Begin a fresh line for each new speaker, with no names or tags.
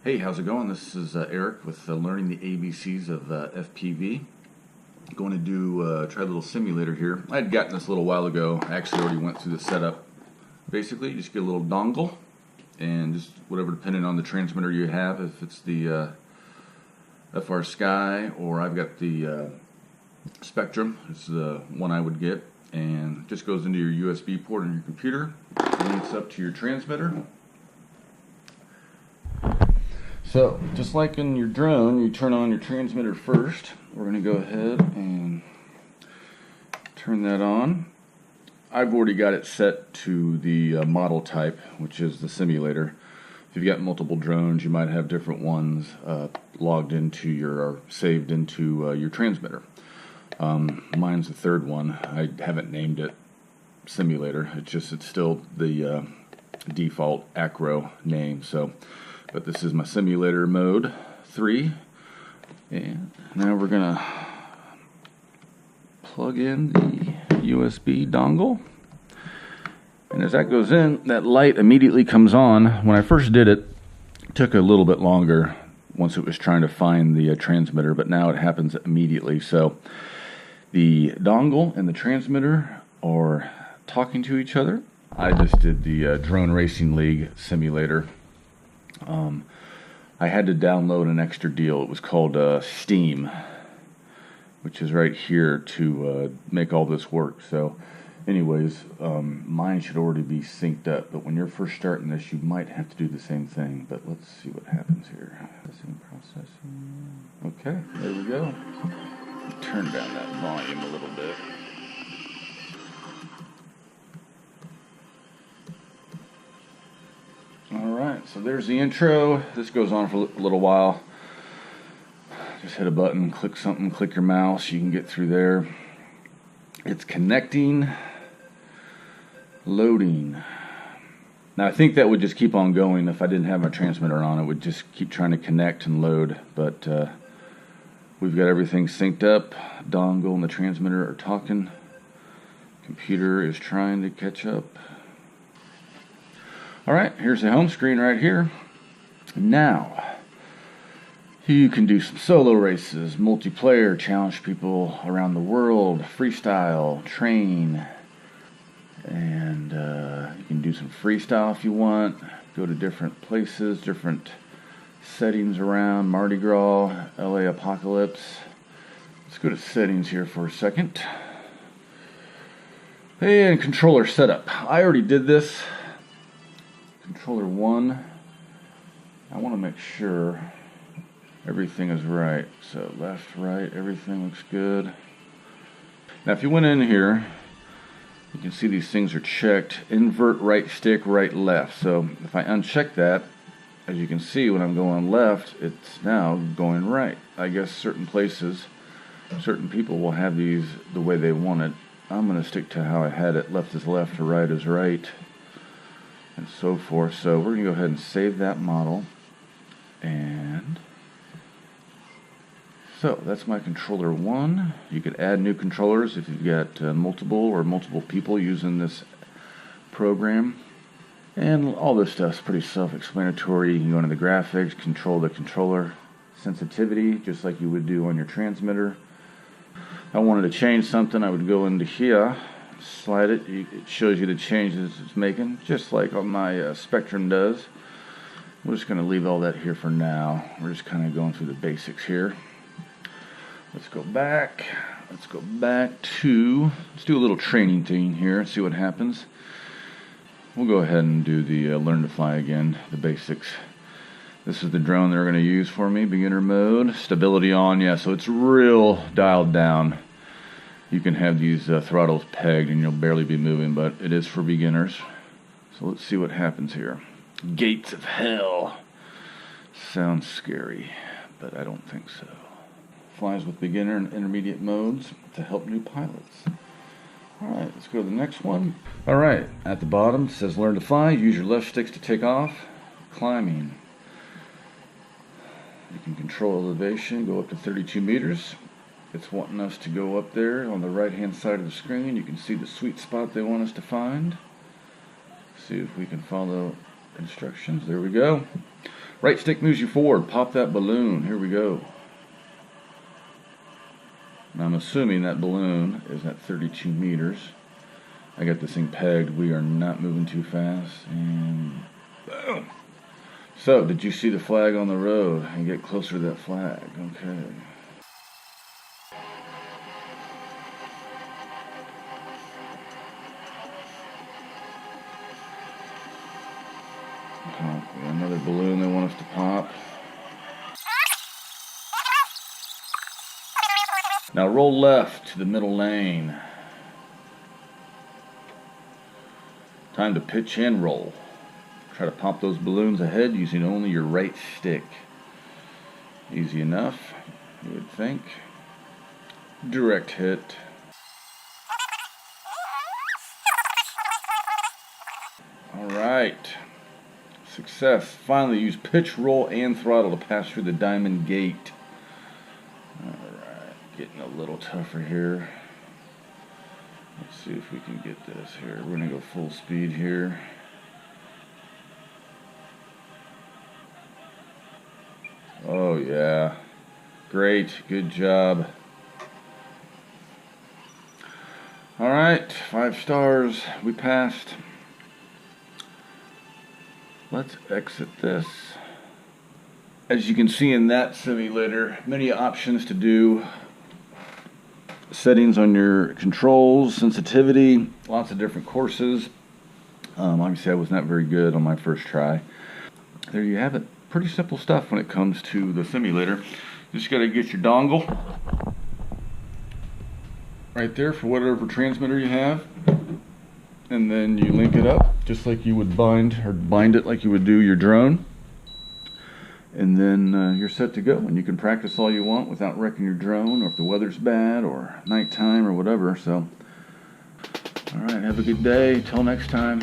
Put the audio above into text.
Hey, how's it going? This is Eric with Learning the ABCs of FPV. Going to do try a little simulator here. I had gotten this a little while ago. I actually already went through the setup. Basically, you just get a little dongle and just whatever, depending on the transmitter you have. If it's the FR Sky or I've got the Spektrum, it's the one I would get, and it just goes into your USB port on your computer, links up to your transmitter. So, just like in your drone, you turn on your transmitter first. We're going to go ahead and turn that on. I've already got it set to the model type, which is the simulator. If you've got multiple drones, you might have different ones logged into your, or saved into your transmitter. Mine's the third one. I haven't named it simulator. It's still the default acro name. So. But this is my simulator mode 3, and now we're gonna plug in the USB dongle, and as that goes in, that light immediately comes on. When I first did it, it took a little bit longer once it was trying to find the transmitter, but now it happens immediately. So the dongle and the transmitter are talking to each other. I just did the Drone Racing League simulator. I had to download an extra deal. It was called Steam, which is right here to make all this work. So anyways, mine should already be synced up, but when you're first starting this, you might have to do the same thing. But let's see what happens here. Processing. Okay, there we go. Turn down that volume a little bit. Alright, so there's the intro. This goes on for a little while. Just hit a button, click something, click your mouse, you can get through there. It's connecting, loading. Now I think that would just keep on going if I didn't have my transmitter on. It would just keep trying to connect and load, but we've got everything synced up. Dongle and the transmitter are talking. Computer is trying to catch up. Alright, here's the home screen right here. Now, you can do some solo races, multiplayer, challenge people around the world, freestyle, train, and you can do some freestyle if you want. Go to different places, different settings around, Mardi Gras, LA Apocalypse. Let's go to settings here for a second. And controller setup. I already did this. Controller 1, I want to make sure everything is right. So left, right, everything looks good. Now if you went in here, you can see these things are checked. Invert right stick, right, left. So if I uncheck that, as you can see when I'm going left, it's now going right. I guess certain places, certain people will have these the way they want it. I'm going to stick to how I had it. Left is left, or right is right, and so forth. So we're going to go ahead and save that model. And so that's my controller 1. You could add new controllers if you've got multiple people using this program. And all this stuff's pretty self-explanatory. You can go into the graphics, control the controller sensitivity, just like you would do on your transmitter. If I wanted to change something, I would go into here, slide it. It shows you the changes it's making, just like on my Spektrum does. We're just going to leave all that here for now. We're just kind of going through the basics here. Let's go back. Let's go back to, let's do a little training thing here and see what happens. We'll go ahead and do the learn to fly again, the basics. This is the drone they're going to use for me, beginner mode, stability on, yeah, so it's real dialed down. You can have these throttles pegged and you'll barely be moving, but it is for beginners. So let's see what happens here. Gates of hell. Sounds scary, but I don't think so. Flies with beginner and intermediate modes to help new pilots. Alright, let's go to the next one. Alright, at the bottom it says learn to fly. Use your left sticks to take off. Climbing. You can control elevation, go up to 32 meters. It's wanting us to go up there on the right hand side of the screen. You can see the sweet spot they want us to find. See if we can follow instructions. There we go. Right stick moves you forward. Pop that balloon. Here we go. And I'm assuming that balloon is at 32 meters. I got this thing pegged. We are not moving too fast. And boom. So, did you see the flag on the road? And get closer to that flag. Okay. Another balloon they want us to pop. Now roll left to the middle lane. Time to pitch and roll. Try to pop those balloons ahead using only your right stick. Easy enough, you would think. Direct hit. Alright. Success. Finally use pitch, roll, and throttle to pass through the diamond gate. Alright, getting a little tougher here. Let's see if we can get this here. We're going to go full speed here. Oh yeah. Great. Good job. Alright, 5 stars. We passed. Let's exit this. As you can see in that simulator, many options to do. Settings on your controls, sensitivity, lots of different courses. Obviously I was not very good on my first try. There you have it. Pretty simple stuff when it comes to the simulator. You just got to get your dongle right there for whatever transmitter you have, and then you link it up just like you would bind it like you would do your drone, and then you're set to go. And you can practice all you want without wrecking your drone, or if the weather's bad or nighttime or whatever. So, all right, have a good day. Till next time.